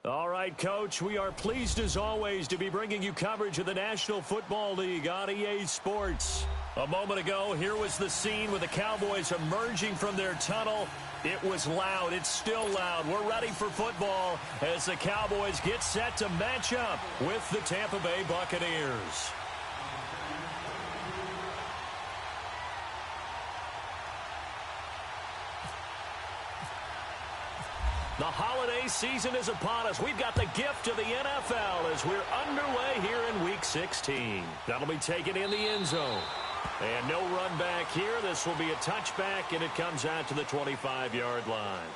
All right, Coach, we are pleased as always to be bringing you coverage of the National Football League on EA Sports. A moment ago, here was the scene with the Cowboys emerging from their tunnel. It was loud. It's still loud. We're ready for football as the Cowboys get set to match up with the Tampa Bay Buccaneers. The holiday season is upon us. We've got the gift of the NFL as we're underway here in Week 16. That'll be taken in the end zone. And no run back here. This will be a touchback, and it comes out to the 25-yard line.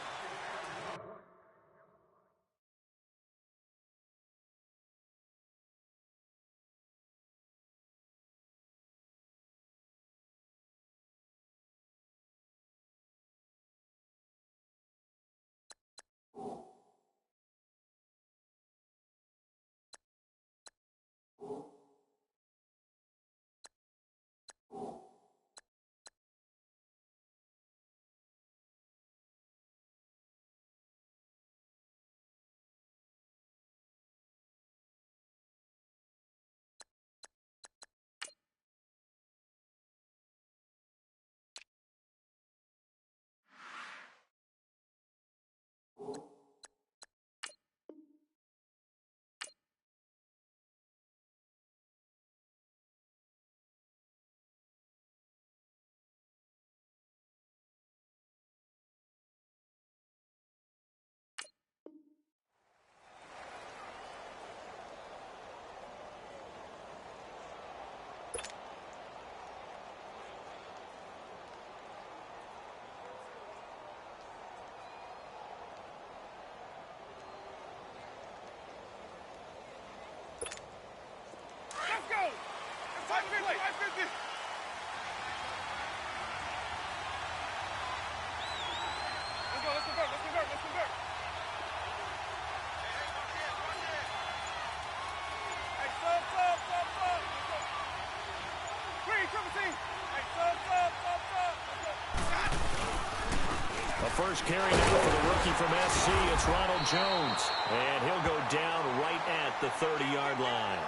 First carry now for the rookie from SC. It's Ronald Jones. And he'll go down right at the 30-yard line.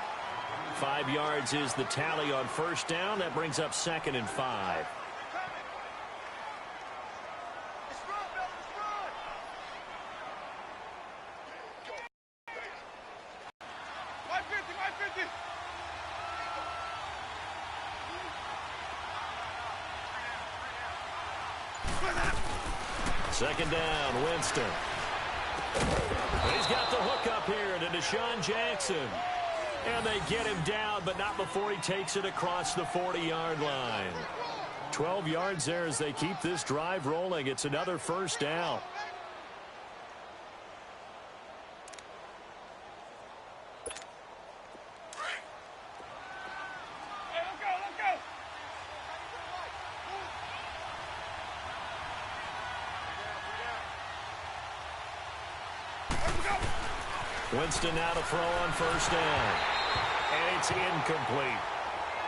5 yards is the tally on first down. That brings up 2nd and 5. Second down, Winston. He's got the hook up here to Deshaun Jackson. And they get him down, but not before he takes it across the 40-yard line. 12 yards there as they keep this drive rolling. It's another first down. Winston now to throw on first down. And it's incomplete.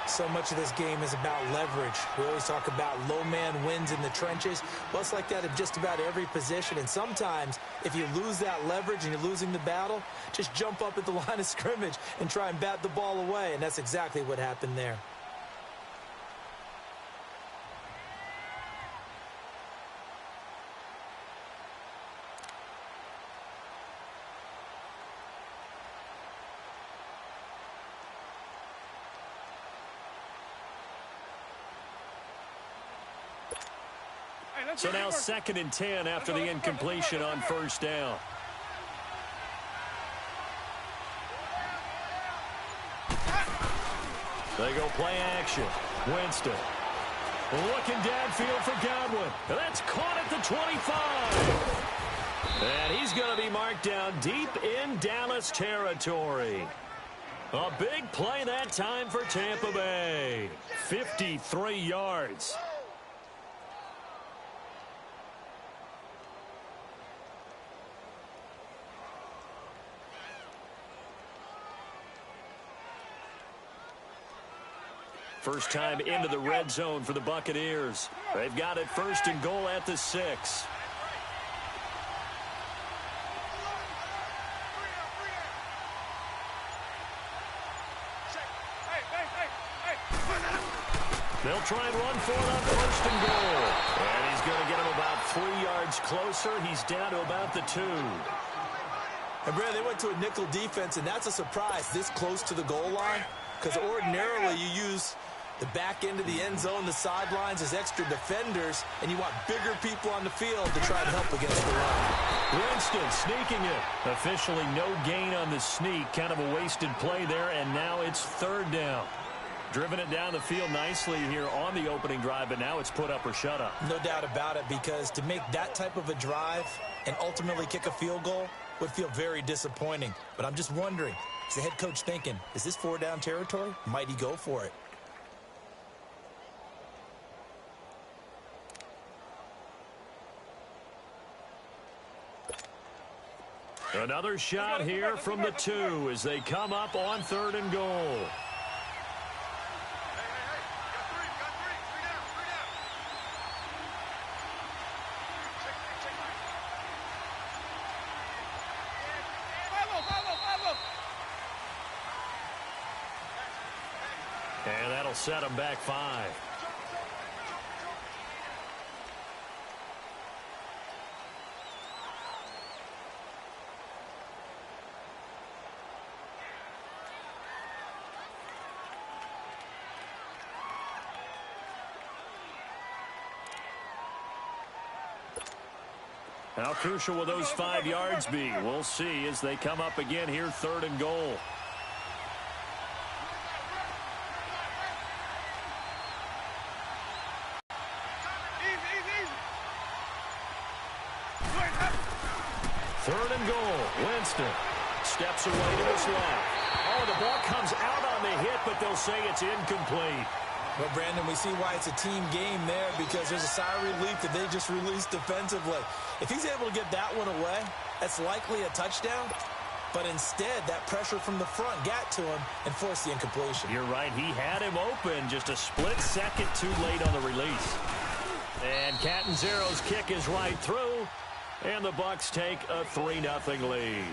So much of this game is about leverage. We always talk about low man wins in the trenches. Well, it's like that in just about every position. And sometimes, if you lose that leverage and you're losing the battle, just jump up at the line of scrimmage and try and bat the ball away. And that's exactly what happened there. So now 2nd and 10 after the incompletion on first down. They go play action. Winston looking downfield for Godwin. That's caught at the 25. And he's going to be marked down deep in Dallas territory. A big play that time for Tampa Bay. 53 yards. First time into the red zone for the Buccaneers. They've got it 1st and goal at the 6. They'll try and run for it on first and goal. And he's going to get him about 3 yards closer. He's down to about the 2. And, Brad, they went to a nickel defense, and that's a surprise this close to the goal line, because ordinarily you use the back end of the end zone, the sidelines as extra defenders, and you want bigger people on the field to try and help against the run. Winston sneaking it. Officially no gain on the sneak. Kind of a wasted play there, and now it's 3rd down. Driven it down the field nicely here on the opening drive, but now it's put up or shut up. No doubt about it, because to make that type of a drive and ultimately kick a field goal would feel very disappointing. But I'm just wondering, is the head coach thinking, is this 4-down territory? Might he go for it? Another shot here from the 2 as they come up on 3rd and goal. And that'll set them back 5. How crucial will those 5 yards be? We'll see as they come up again here, 3rd and goal. Third and goal. Winston steps away to his left. Oh, the ball comes out on the hit, but they'll say it's incomplete. Well, Brandon, we see why it's a team game there, because there's a sigh of relief that they just released defensively. If he's able to get that one away, that's likely a touchdown. But instead, that pressure from the front got to him and forced the incompletion. You're right. He had him open just a split second too late on the release. And Catanzaro's kick is right through. And the Bucs take a 3-0 lead.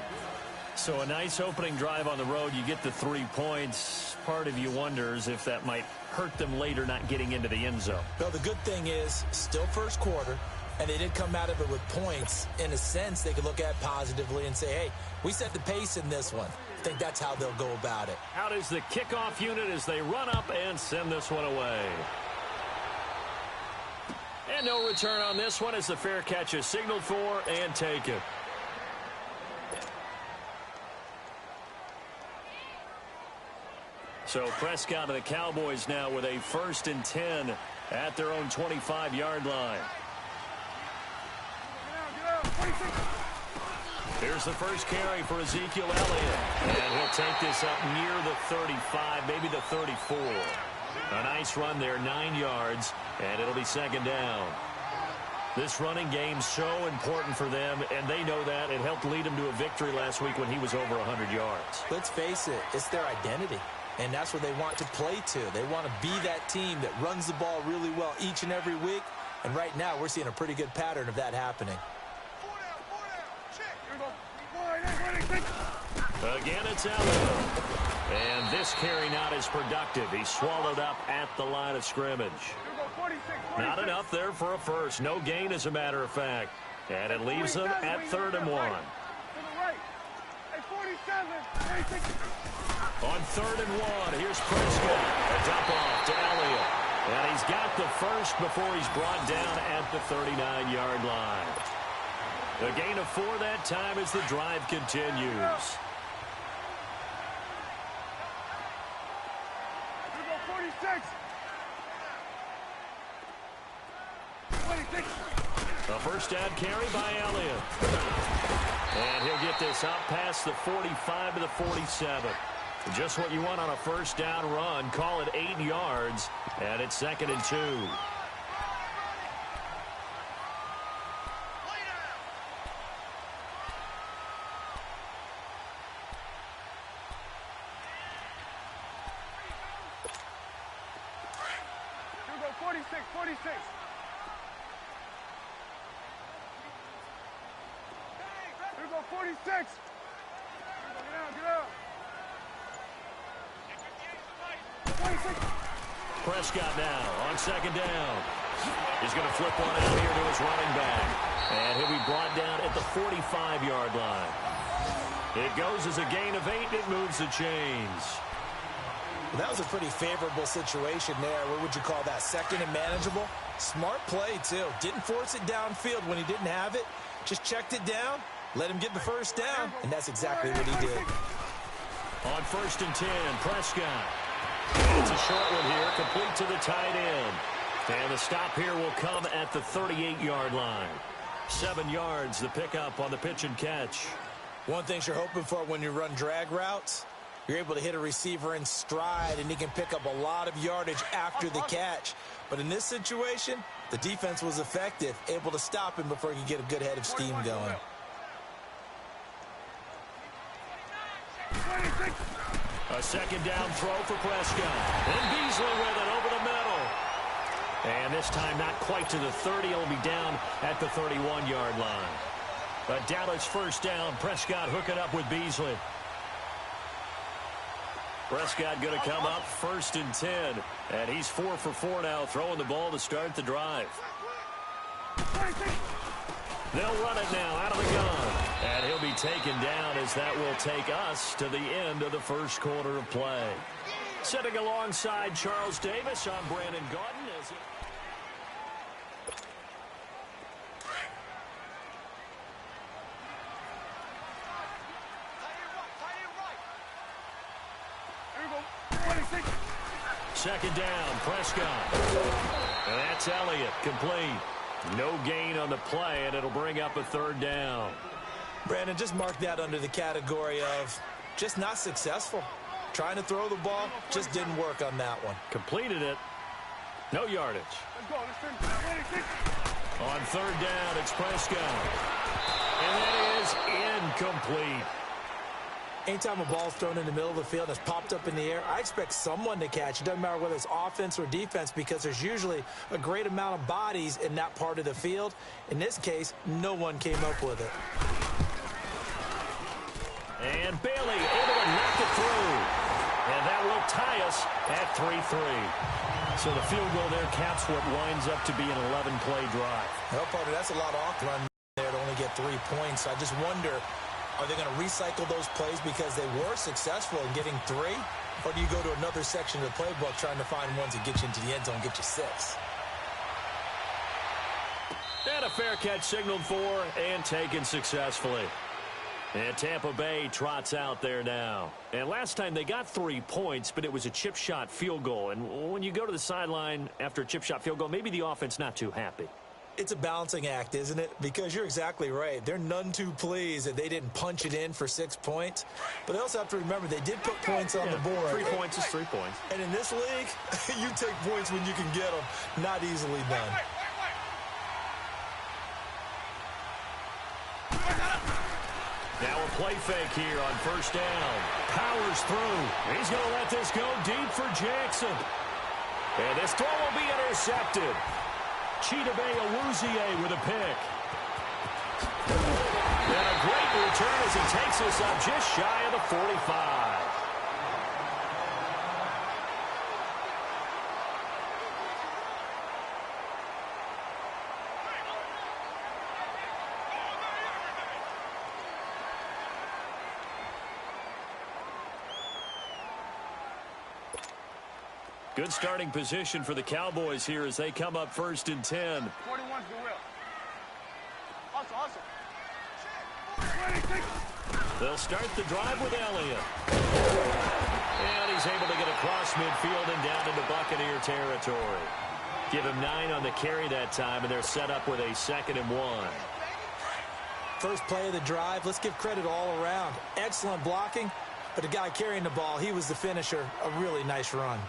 So a nice opening drive on the road. You get the 3 points. Part of you wonders if that might hurt them later not getting into the end zone. Well, the good thing is still first quarter, and they did come out of it with points. In a sense, they could look at positively and say, hey, we set the pace in this one. I think that's how they'll go about it. Out is the kickoff unit as they run up and send this one away. And no return on this one as the fair catch is signaled for and taken. So Prescott and the Cowboys now with a 1st and 10 at their own 25-yard line. Here's the first carry for Ezekiel Elliott. And he'll take this up near the 35, maybe the 34. A nice run there, 9 yards, and it'll be 2nd down. This running game's so important for them, and they know that. It helped lead them to a victory last week when he was over 100 yards. Let's face it, it's their identity, and that's what they want to play to. They want to be that team that runs the ball really well each and every week, and right now we're seeing a pretty good pattern of that happening. Again, it's Elliott. And this carry not as productive. He's swallowed up at the line of scrimmage. Not enough there for a first. No gain, as a matter of fact. And it leaves them at 3rd and 1. On 3rd and 1, here's Prescott. A dump off to Elliott. And he's got the first before he's brought down at the 39-yard line. A gain of 4 that time as the drive continues. 26. A first down carry by Elliott. And he'll get this up past the 45 to the 47. Just what you want on a first down run. Call it 8 yards. And it's 2nd and 2. Here we go, 46, 46. Here we go, 46. Get out, get out. 26. Prescott now on second down. He's going to flip one out here to his running back. And he'll be brought down at the 45-yard line. It goes as a gain of 8. It moves the chains. That was a pretty favorable situation there. What would you call that? Second and manageable? Smart play, too. Didn't force it downfield when he didn't have it. Just checked it down, let him get the first down, and that's exactly what he did. On 1st and 10, Prescott. It's a short one here, complete to the tight end. And the stop here will come at the 38-yard line. 7 yards, the pickup on the pitch and catch. One thing you're hoping for when you run drag routes, you're able to hit a receiver in stride, and he can pick up a lot of yardage after the catch. But in this situation, the defense was effective, able to stop him before he could get a good head of steam going. A second down throw for Prescott. And Beasley with it over the middle. And this time not quite to the 30. He'll be down at the 31-yard line. But Dallas first down. Prescott hooking up with Beasley. Prescott going to come up 1st and 10. And he's 4 for 4 now, throwing the ball to start the drive. They'll run it now out of the gun. And he'll be taken down as that will take us to the end of the first quarter of play. Sitting alongside Charles Davis, I'm Brandon Gaudin. Second down, Prescott. And that's Elliott, complete. No gain on the play, and it'll bring up a 3rd down. Brandon, just mark that under the category of just not successful. Trying to throw the ball, just didn't work on that one. Completed it. No yardage. On 3rd down, it's Prescott. And that is incomplete. Anytime a ball's thrown in the middle of the field and it's popped up in the air, I expect someone to catch. It doesn't matter whether it's offense or defense because there's usually a great amount of bodies in that part of the field. In this case, no one came up with it. And Bailey able to knock it through. And that will tie us at 3-3. So the field goal there caps what winds up to be an 11-play drive. Well, partner, that's a lot of off run there to only get 3 points. I just wonder, are they going to recycle those plays because they were successful in getting 3? Or do you go to another section of the playbook trying to find ones that get you into the end zone and get you 6? And a fair catch signaled for and taken successfully. And Tampa Bay trots out there now. And last time they got 3 points, but it was a chip shot field goal. And when you go to the sideline after a chip shot field goal, maybe the offense not too happy. It's a balancing act, isn't it? Because you're exactly right. They're none too pleased that they didn't punch it in for 6 points. But they also have to remember they did put points on the board. 3 points is 3 points. And in this league, you take points when you can get them. Not easily done. Now a play fake here on 1st down. Powers through. He's going to let this go deep for Jackson. And this throw will be intercepted. Chidobe Awuzie with a pick. And a great return as he takes us up just shy of the 45. Good starting position for the Cowboys here as they come up 1st and 10. 41's the will. Awesome. 26. They'll start the drive with Elliott. And he's able to get across midfield and down into Buccaneer territory. Give him 9 on the carry that time, and they're set up with a 2nd and 1. First play of the drive, let's give credit all around. Excellent blocking, but the guy carrying the ball, he was the finisher. A really nice run.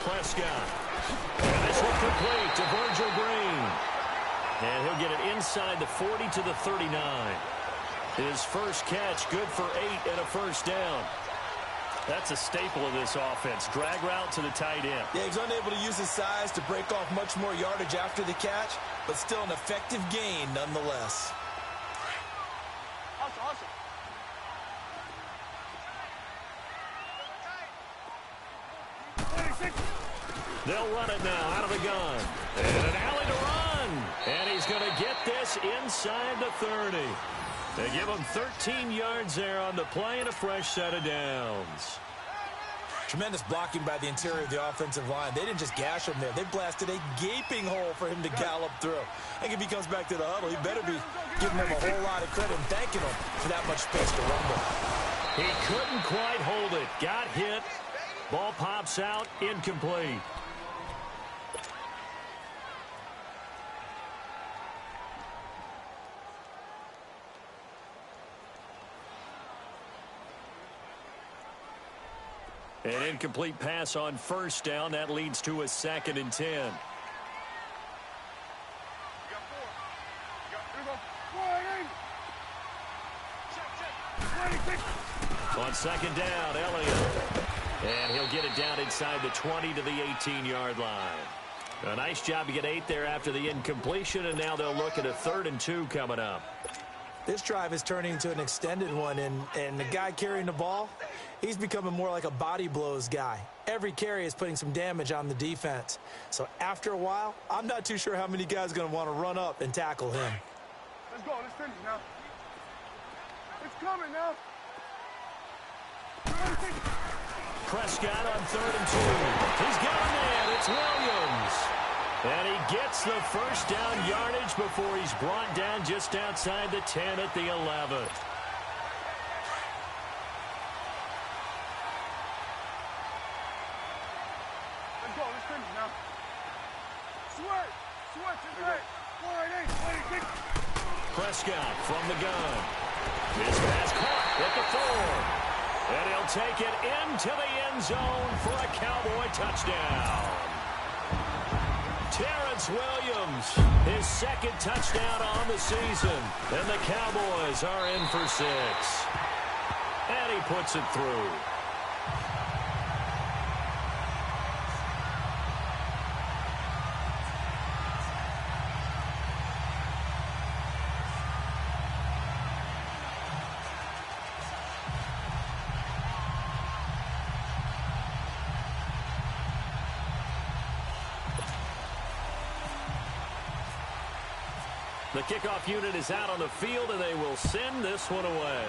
Prescott. And this one complete to Virgil Green. And he'll get it inside the 40 to the 39. His first catch, good for 8 and a 1st down. That's a staple of this offense. Drag route to the tight end. Yeah, he's unable to use his size to break off much more yardage after the catch, but still an effective gain nonetheless. Awesome. 26. They'll run it now out of the gun. And an alley to run. And he's going to get this inside the 30. They give him 13 yards there on the play and a fresh set of downs. Tremendous blocking by the interior of the offensive line. They didn't just gash him there. They blasted a gaping hole for him to gallop through. I think if he comes back to the huddle, he better be giving them a whole lot of credit and thanking them for that much space to rumble. He couldn't quite hold it. Got hit. Ball pops out. Incomplete. An incomplete pass on first down. That leads to a 2nd and 10. On 2nd down, Elliott. And he'll get it down inside the 20 to the 18-yard line. A nice job to get 8 there after the incompletion, and now they'll look at a 3rd and 2 coming up. This drive is turning into an extended one, and the guy carrying the ball, he's becoming more like a body blows guy. Every carry is putting some damage on the defense. So after a while, I'm not too sure how many guys are going to want to run up and tackle him. Let's go. Let's finish now. It's coming now. Prescott on 3rd and 2. He's got a man. It's Williams. And he gets the first down yardage before he's brought down just outside the 10 at the 11. Let's go. Let's finish now. Switch. It's right. 4-8. Prescott from the gun. His pass caught at the 4. And he'll take it into the end zone for a Cowboy touchdown. Terrence Williams, his 2nd touchdown on the season. And the Cowboys are in for 6. And he puts it through. The kickoff unit is out on the field, and they will send this one away.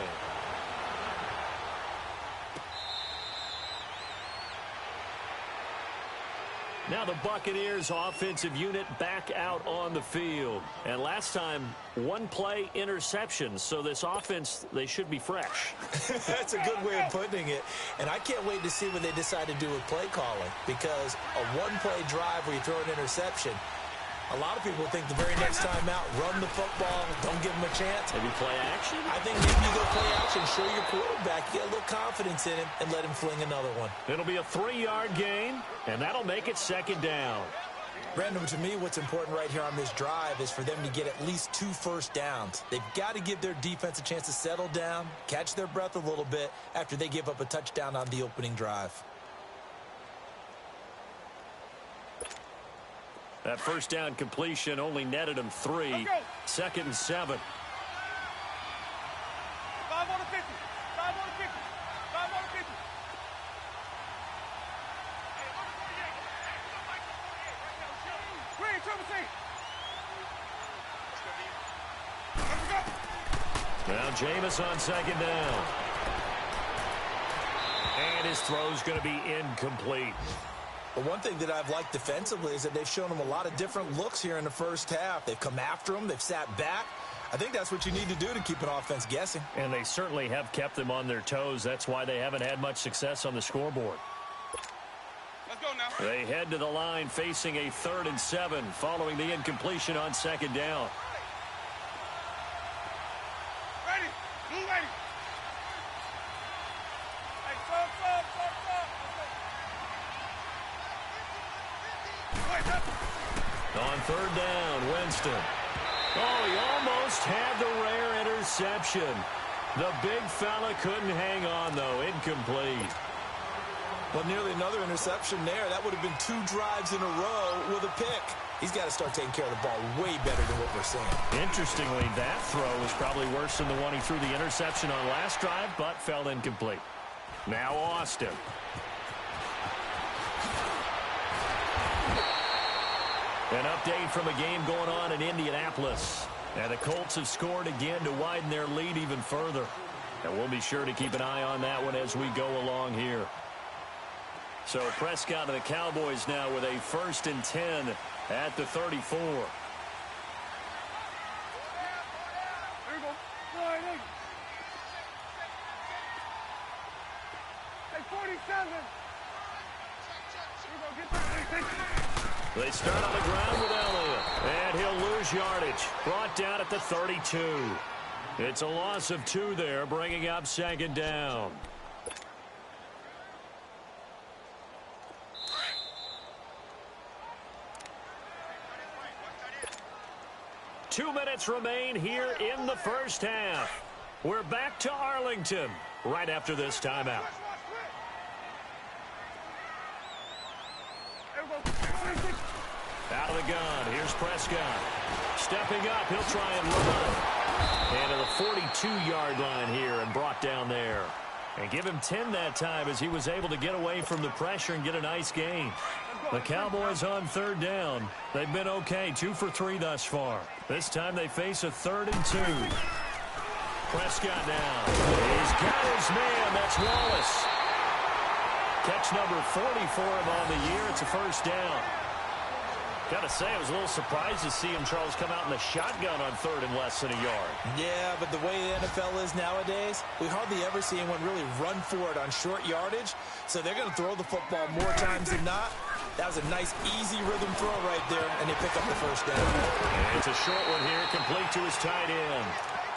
Now the Buccaneers offensive unit back out on the field. And last time, 1 play interception. So this offense, they should be fresh. That's a good way of putting it. And I can't wait to see what they decide to do with play calling. Because a 1-play drive where you throw an interception, a lot of people think the very next time out, run the football, don't give them a chance. Maybe play action? I think maybe you go play action, show your quarterback, get a little confidence in him, and let him fling another one. It'll be a 3-yard gain, and that'll make it 2nd down. Brandon, to me, what's important right here on this drive is for them to get at least 2 first downs. They've got to give their defense a chance to settle down, catch their breath a little bit after they give up a touchdown on the opening drive. That first down completion only netted him 3. 2nd and 7. 5 on the 50. 5 on the 50. 5 on the 50. Green, triple T. Now Jameis on 2nd down. And his throw's going to be incomplete. But one thing that I've liked defensively is that they've shown them a lot of different looks here in the first half. They've come after them. They've sat back. I think that's what you need to do to keep an offense guessing. And they certainly have kept them on their toes. That's why they haven't had much success on the scoreboard. Let's go now. They head to the line facing a 3rd and 7 following the incompletion on 2nd down. Ready. Blue ready. Hey, stop. On 3rd down, Winston. Oh, he almost had the rare interception. The big fella couldn't hang on, though. Incomplete. Well, nearly another interception there. That would have been 2 drives in a row with a pick. He's got to start taking care of the ball way better than what we're seeing. Interestingly, that throw was probably worse than the one he threw the interception on last drive, but fell incomplete. Now Austin. An update from a game going on in Indianapolis. And the Colts have scored again to widen their lead even further. And we'll be sure to keep an eye on that one as we go along here. So Prescott and the Cowboys now with a 1st and 10 at the 34. Here we go. Sliding. Hey, 47. Here we go. Get that. They start on the ground with Elliott. And he'll lose yardage. Brought down at the 32. It's a loss of 2 there, bringing up 2nd down. Two minutes remain here in the first half. We're back to Arlington right after this timeout. Out of the gun, here's Prescott. Stepping up, he'll try and run. And to the 42-yard line here and brought down there. And give him 10 that time as he was able to get away from the pressure and get a nice gain. The Cowboys on 3rd down. They've been okay, 2 for 3 thus far. This time they face a 3rd and 2. Prescott now. He's got his man. That's Wallace. Catch number 40 for him on the year. It's a 1st down. Got to say, I was a little surprised to see him, Charles, come out in the shotgun on 3rd and less than a yard. Yeah, but the way the NFL is nowadays, we hardly ever see anyone really run for it on short yardage. So they're going to throw the football more times than not. That was a nice, easy rhythm throw right there, and they pick up the 1st down. And it's a short one here, complete to his tight end.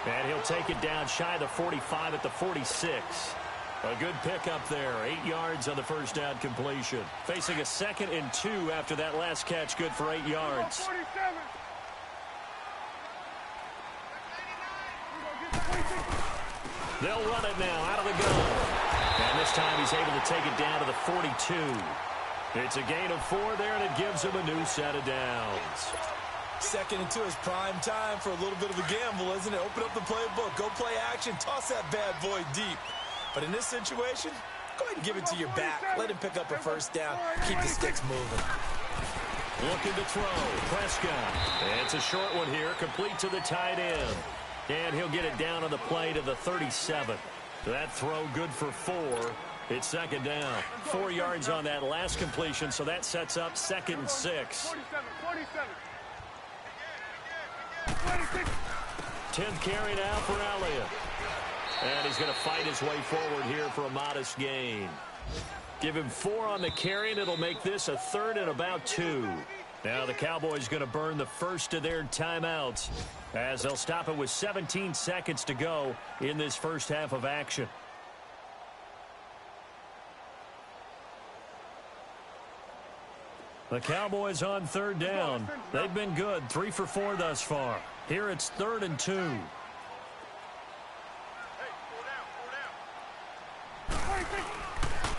And he'll take it down shy of the 45 at the 46. A good pickup there. 8 yards on the 1st down completion. Facing a 2nd and 2 after that last catch. Good for 8 yards. 47. They'll run it now out of the gun. And this time he's able to take it down to the 42. It's a gain of 4 there, and it gives him a new set of downs. 2nd and 2 is prime time for a little bit of a gamble, isn't it? Open up the playbook. Go play action. Toss that bad boy deep. But in this situation, go ahead and give it to your back. Let him pick up a 1st down. Keep the sticks moving. Looking to throw. Prescott. It's a short one here, complete to the tight end. And he'll get it down on the play to the 37. That throw good for 4. It's 2nd down. 4 yards on that last completion, so that sets up 2nd and 6. 10th carry now for Elliott. And he's going to fight his way forward here for a modest gain. Give him 4 on the carry, and it'll make this a 3rd and about 2. Now the Cowboys going to burn the first of their timeouts as they'll stop it with 17 seconds to go in this first half of action. The Cowboys on 3rd down. They've been good, 3 for 4 thus far. Here it's 3rd and 2.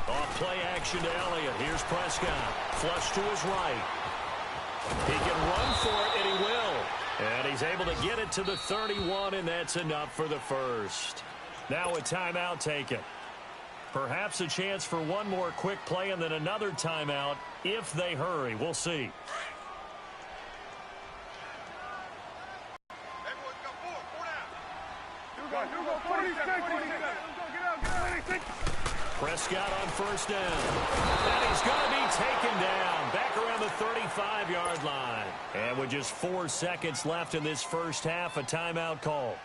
Off play action to Elliott. Here's Prescott. Flush to his right. He can run for it, and he will. And he's able to get it to the 31, and that's enough for the 1st. Now a timeout taken. Perhaps a chance for one more quick play and then another timeout if they hurry. We'll see. Prescott on 1st down. And he's going to be taken down back around the 35-yard line. And with just 4 seconds left in this first half, a timeout call.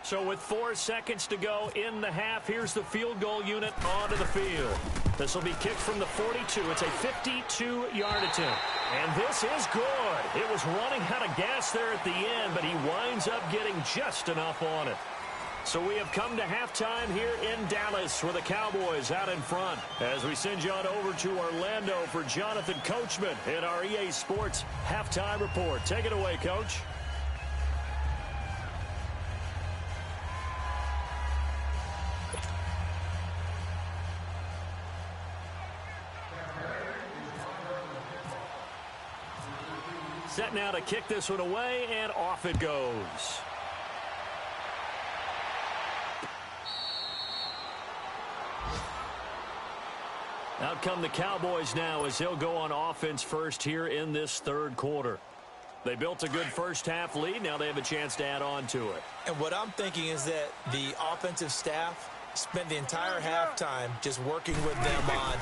So with 4 seconds to go in the half, here's the field goal unit onto the field. This will be kicked from the 42. It's a 52-yard attempt. And this is good. It was running out of gas there at the end, but he winds up getting just enough on it. So we have come to halftime here in Dallas with the Cowboys out in front. As we send you on over to Orlando for Jonathan Coachman in our EA Sports Halftime Report. Take it away, Coach. Set now to kick this one away, and off it goes. Out come the Cowboys now as they'll go on offense first here in this third quarter. They built a good first-half lead. Now they have a chance to add on to it. And what I'm thinking is that the offensive staff spent the entire halftime just working with them on,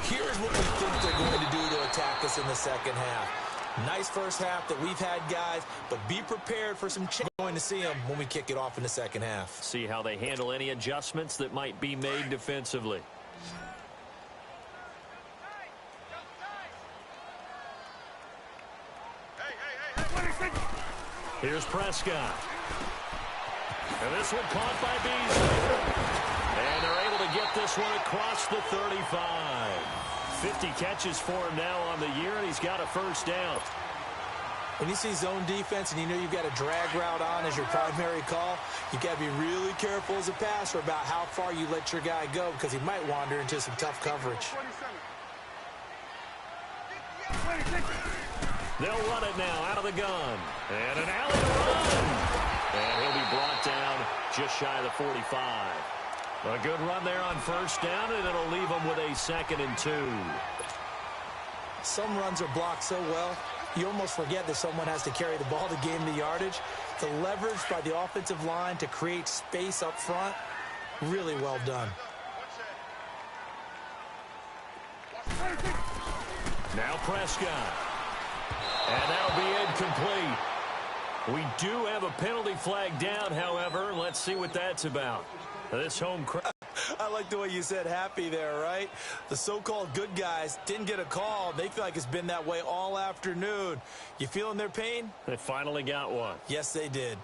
here's what we think they're going to do to attack us in the second half. Nice first half that we've had, guys, but be prepared for some change. We're going to see them when we kick it off in the second half. See how they handle any adjustments that might be made defensively. Here's Prescott. And this one caught by Beasley. And they're able to get this one across the 35. 50 catches for him now on the year, and he's got a first down. When you see zone defense and you know you've got a drag route on as your primary call, you've got to be really careful as a passer about how far you let your guy go because he might wander into some tough coverage. They'll run it now out of the gun. And an alley to run. And he'll be brought down just shy of the 45. A good run there on first down, and it'll leave them with a 2nd and 2. Some runs are blocked so well, you almost forget that someone has to carry the ball to gain the yardage. The leverage by the offensive line to create space up front, really well done. Now Prescott. And that'll be incomplete. We do have a penalty flag down, however. Let's see what that's about. This home crowd. I like the way you said happy there, right? The so-called good guys didn't get a call. They feel like it's been that way all afternoon. You feeling their pain? They finally got one. Yes, they did.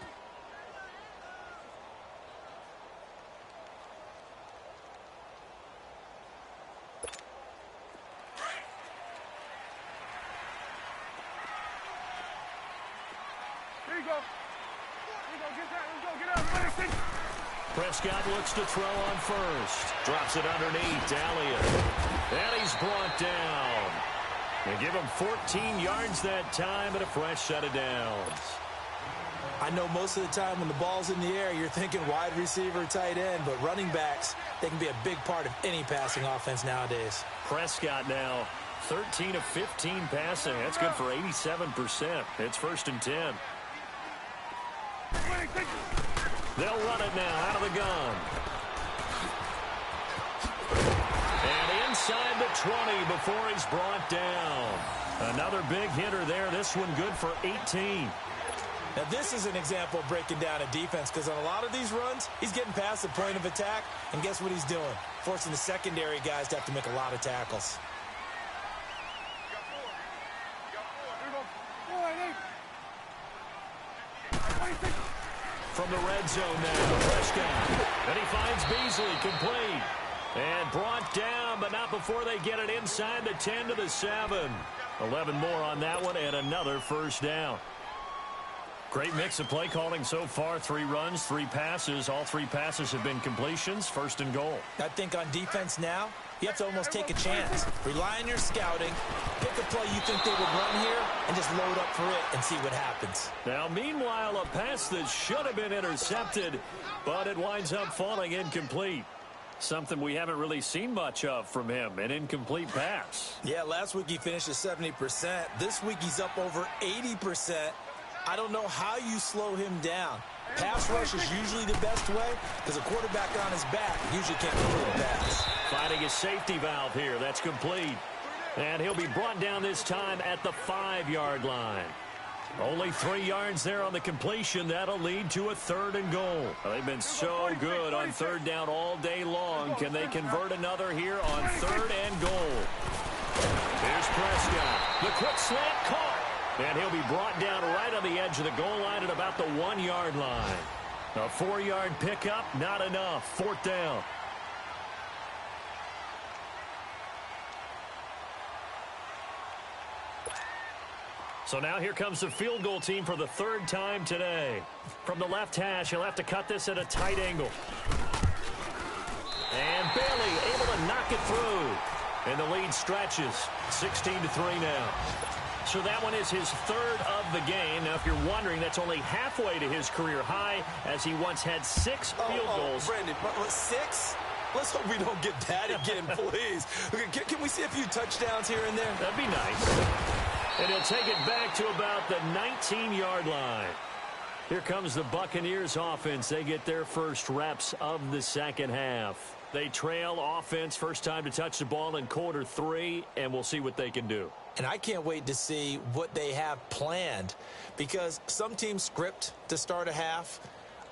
Here you go. Here you go. Get that. Let's go. Get up. Prescott looks to throw on first. Drops it underneath. Elliott. And he's brought down. They give him 14 yards that time and a fresh set of downs. I know most of the time when the ball's in the air, you're thinking wide receiver, tight end, but running backs, they can be a big part of any passing offense nowadays. Prescott now 13 of 15 passing. That's good for 87%. It's 1st and 10. They'll run it now out of the gun. And inside the 20 before he's brought down. Another big hitter there. This one good for 18. Now, this is an example of breaking down a defense because on a lot of these runs, he's getting past the point of attack, and guess what he's doing? Forcing the secondary guys to have to make a lot of tackles. From the red zone now, Prescott. And he finds Beasley complete. And brought down, but not before they get it inside the 10 to the 7. 11 more on that one, and another first down. Great mix of play calling so far. 3 runs, 3 passes. All 3 passes have been completions. 1st and goal. I think on defense now, you have to almost take a chance. Rely on your scouting. Pick a play you think they would run here and just load up for it and see what happens. Now, meanwhile, a pass that should have been intercepted, but it winds up falling incomplete. Something we haven't really seen much of from him, an incomplete pass. Yeah, last week he finished at 70%. This week he's up over 80%. I don't know how you slow him down. Pass rush is usually the best way because a quarterback on his back usually can't complete a pass. Finding a safety valve here. That's complete. And he'll be brought down this time at the 5-yard line. Only 3 yards there on the completion. That'll lead to a 3rd and goal. They've been so good on 3rd down all day long. Can they convert another here on 3rd and goal? Here's Prescott. The quick slant caught. And he'll be brought down right on the edge of the goal line at about the 1-yard line. A 4-yard pickup, not enough. 4th down. So now here comes the field goal team for the 3rd time today. From the left hash, he'll have to cut this at a tight angle. And Bailey able to knock it through. And the lead stretches. 16-3 now. So that one is his 3rd of the game. Now, if you're wondering, that's only halfway to his career high, as he once had 6 field goals. Brandon, 6? Let's hope we don't get that again, please. Can we see a few touchdowns here and there? That'd be nice. And he'll take it back to about the 19-yard line. Here comes the Buccaneers offense. They get their first reps of the second half. They trail offense, first time to touch the ball in quarter 3, and we'll see what they can do. And I can't wait to see what they have planned, because some teams script to start a half.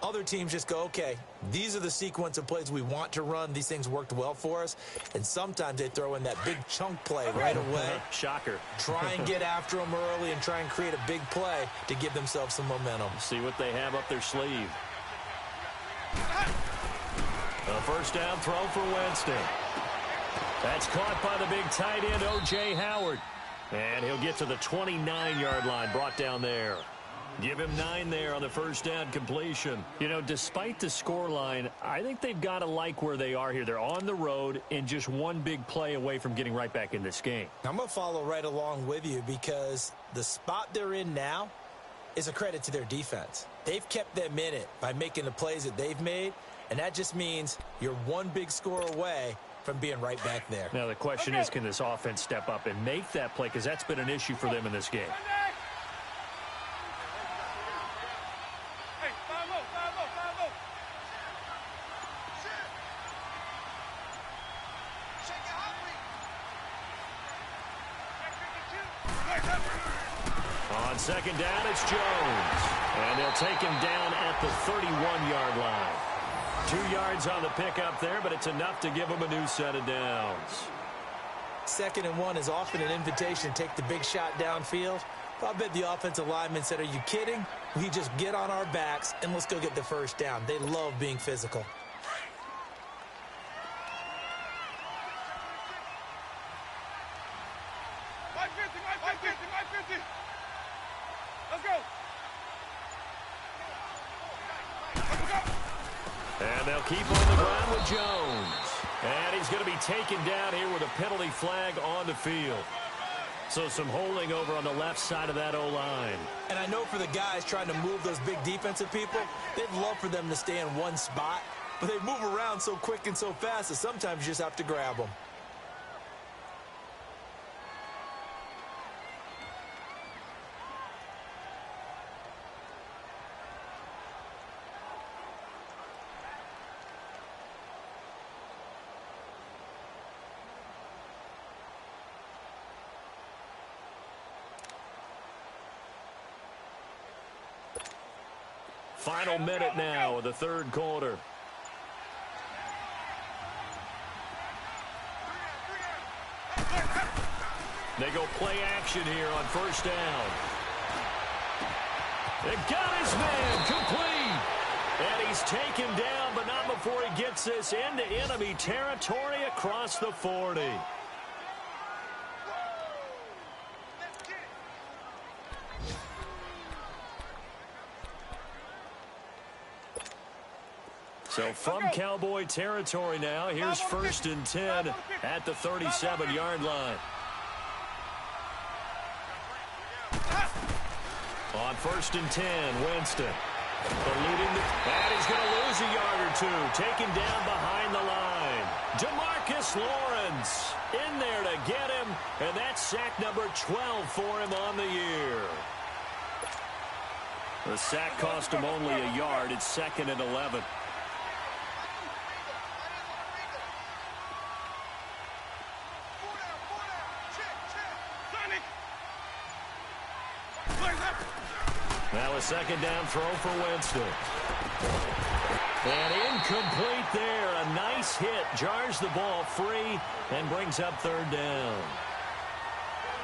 Other teams just go, okay, these are the sequence of plays we want to run. These things worked well for us. And sometimes they throw in that big chunk play right away. Shocker. Try and get after them early and try and create a big play to give themselves some momentum. See what they have up their sleeve. A first down throw for Winston. That's caught by the big tight end, O.J. Howard. And he'll get to the 29-yard line, brought down there. Give him 9 there on the first down completion. You know, despite the scoreline, I think they've got to like where they are here. They're on the road and just one big play away from getting right back in this game. I'm going to follow right along with you, because the spot they're in now is a credit to their defense. They've kept them in it by making the plays that they've made, and that just means you're one big score away from being right back there. Now, the question is, can this offense step up and make that play? Because that's been an issue for them in this game. On second down, it's Jones. And they'll take him down at the 31-yard line. 2 yards on the pickup there, but it's enough to give him a new set of downs. 2nd and 1 is often an invitation to take the big shot downfield. But I bet the offensive lineman said, are you kidding? We just get on our backs and let's go get the first down. They love being physical. Let's go. And they'll keep on the ground with Jones. And he's going to be taken down here with a penalty flag on the field. So some holding over on the left side of that O-line. And I know for the guys trying to move those big defensive people, they'd love for them to stay in one spot. But they move around so quick and so fast that sometimes you just have to grab them. Final minute now of the third quarter. They go play action here on first down. They got his man complete. And he's taken down, but not before he gets this into enemy territory across the 40. So from Cowboy territory now, here's 1st and 10 at the 37-yard line. On 1st and 10, Winston. And he's going to lose a yard or two. Taken down behind the line. DeMarcus Lawrence in there to get him. And that's sack number 12 for him on the year. The sack cost him only a yard. It's 2nd and 11. Now a second down throw for Winston. And incomplete there. A nice hit. Jars the ball free and brings up 3rd down.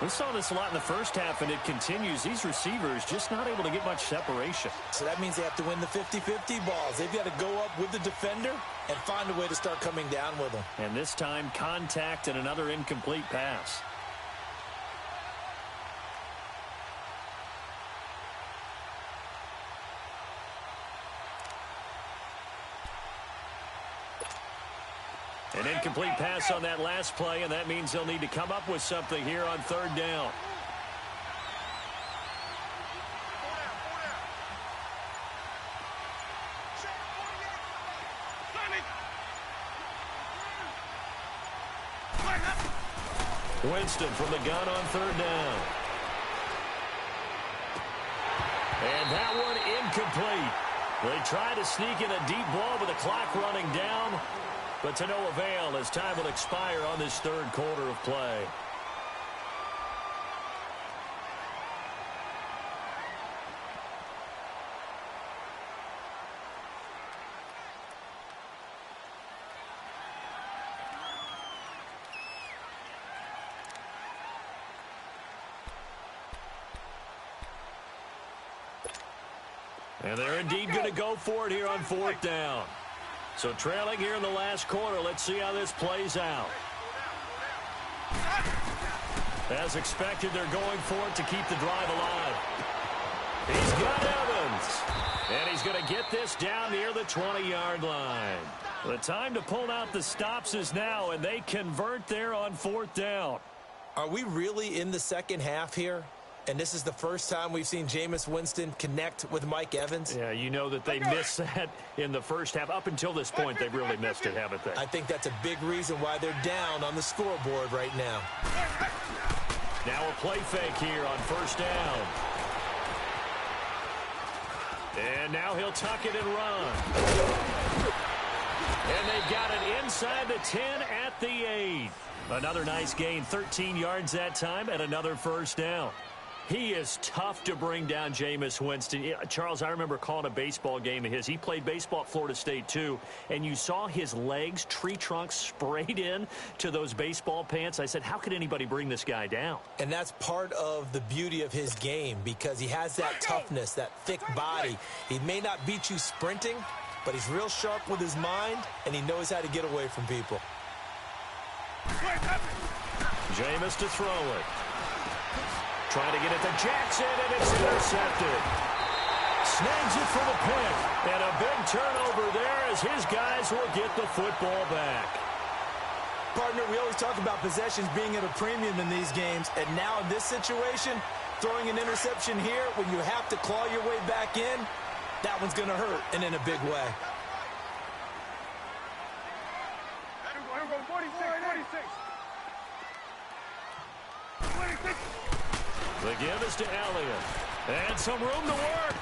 We saw this a lot in the first half, and it continues. These receivers just not able to get much separation. So that means they have to win the 50-50 balls. They've got to go up with the defender and find a way to start coming down with them. And this time, contact and another incomplete pass. An incomplete pass on that last play, and that means they'll need to come up with something here on 3rd down. Winston from the gun on third down. And that one incomplete. They try to sneak in a deep ball with the clock running down, but to no avail as time will expire on this third quarter of play. And they're indeed going to go for it here on fourth down. So trailing here in the last quarter, let's see how this plays out. As expected, they're going for it to keep the drive alive. He's got Evans. And he's going to get this down near the 20-yard line. The time to pull out the stops is now, and they convert there on fourth down. Are we really in the second half here? And this is the first time we've seen Jameis Winston connect with Mike Evans? Yeah, you know that they missed that in the first half. Up until this point, they've really missed it, haven't they? I think that's a big reason why they're down on the scoreboard right now. Now a play fake here on first down. And now he'll tuck it and run. And they've got it inside the 10 at the 8. Another nice gain, 13 yards that time, and another first down. He is tough to bring down, Jameis Winston. Charles, I remember calling a baseball game of his. He played baseball at Florida State, too, and you saw his legs, tree trunks sprayed in to those baseball pants. I said, how could anybody bring this guy down? And that's part of the beauty of his game because he has that toughness, that thick body. He may not beat you sprinting, but he's real sharp with his mind, and he knows how to get away from people. Jameis to throw it. Trying to get it to Jackson, and it's intercepted. Snags it for the pick. And a big turnover there as his guys will get the football back. Partner, we always talk about possessions being at a premium in these games. And now in this situation, throwing an interception here when you have to claw your way back in, that one's going to hurt, and in a big way. Here we go, 46, 46. The give is to Elliott. And some room to work.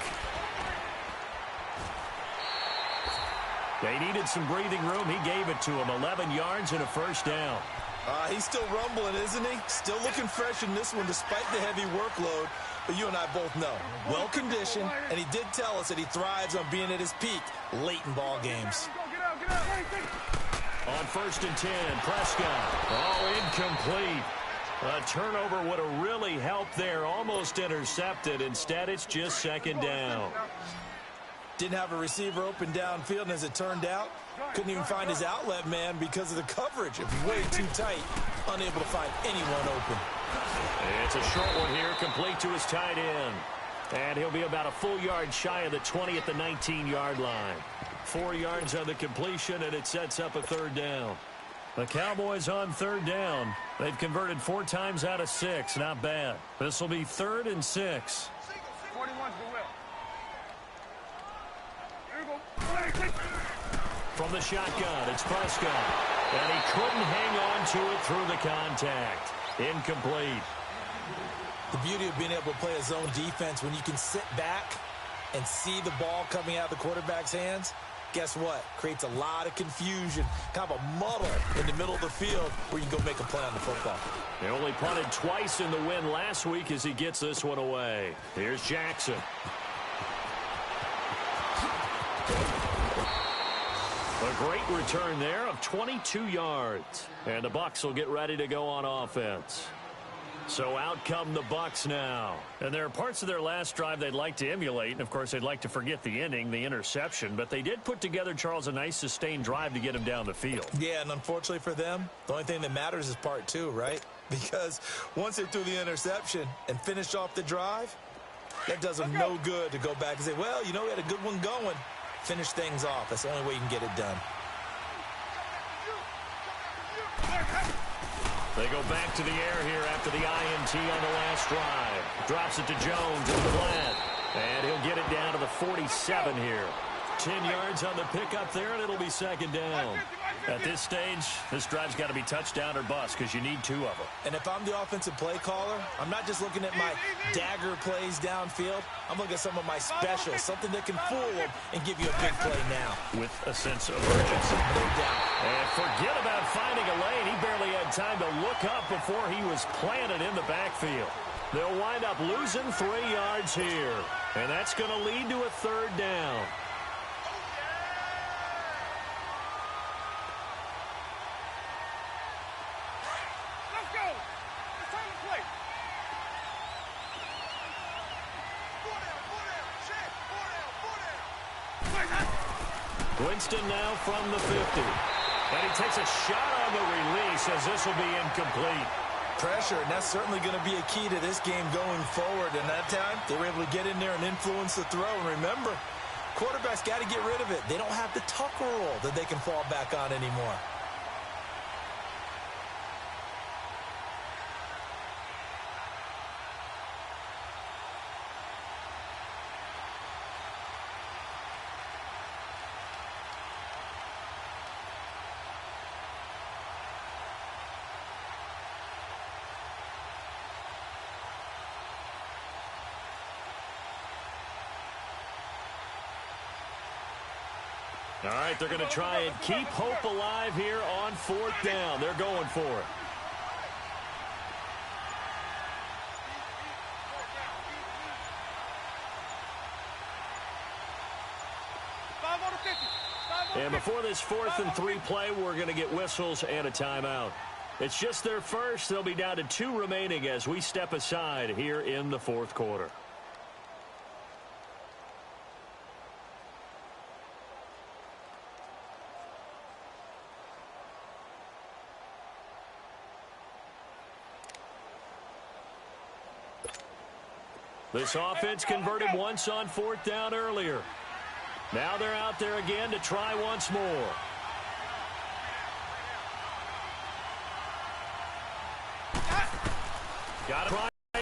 They needed some breathing room. He gave it to him. 11 yards and a first down. He's still rumbling, isn't he? Still looking fresh in this one despite the heavy workload. But you and I both know, well-conditioned, and he did tell us that he thrives on being at his peak late in ball games. Get out. On first and 10, Prescott. Oh, incomplete. A turnover would have really helped there. Almost intercepted. Instead, it's just second down. Didn't have a receiver open downfield, and as it turned out, couldn't even find his outlet man because of the coverage. It was way too tight, unable to find anyone open. It's a short one here, complete to his tight end. And he'll be about a full yard shy of the 20 at the 19-yard line. 4 yards on the completion, and it sets up a third down. The Cowboys on third down. They've converted 4 times out of 6. Not bad. This will be 3rd and 6. 41's the will. Here we go. From the shotgun, it's Prescott. And he couldn't hang on to it through the contact. Incomplete. The beauty of being able to play a zone defense when you can sit back and see the ball coming out of the quarterback's hands, guess what? Creates a lot of confusion, kind of a muddle in the middle of the field where you can go make a play on the football. They only punted twice in the win last week as he gets this one away. Here's Jackson. A great return there of 22 yards. And the Bucs will get ready to go on offense. So out come the Bucs now. And there are parts of their last drive they'd like to emulate. And, of course, they'd like to forget the inning, the interception. But they did put together, Charles, a nice sustained drive to get him down the field. Yeah, and unfortunately for them, the only thing that matters is part 2, right? Because once they threw the interception and finished off the drive, that does them no good to go back and say, well, you know, we had a good one going. Finish things off. That's the only way you can get it done. They go back to the air here after the INT on the last drive. Drops it to Jones in the flat. And he'll get it down to the 47 here. 10 yards on the pickup there, and it'll be second down. At this stage, this drive's got to be touchdown or bust because you need 2 of them. And if I'm the offensive play caller, I'm not just looking at my dagger plays downfield. I'm looking at some of my specials, something that can fool them and give you a big play now. With a sense of urgency. No doubt. And forget about finding a lane. He barely had time to look up before he was planted in the backfield. They'll wind up losing 3 yards here. And that's going to lead to a third down. Winston now from the 50. And he takes a shot on the release as this will be incomplete. Pressure, and that's certainly going to be a key to this game going forward. And that time, they were able to get in there and influence the throw. And remember, quarterbacks got to get rid of it. They don't have the Tucker roll that they can fall back on anymore. All right, they're going to try and keep hope alive here on 4th down. They're going for it. And before this 4th and 3 play, we're going to get whistles and a timeout. It's just their first. They'll be down to 2 remaining as we step aside here in the 4th quarter. This offense converted once on 4th down earlier. Now they're out there again to try once more. Got it.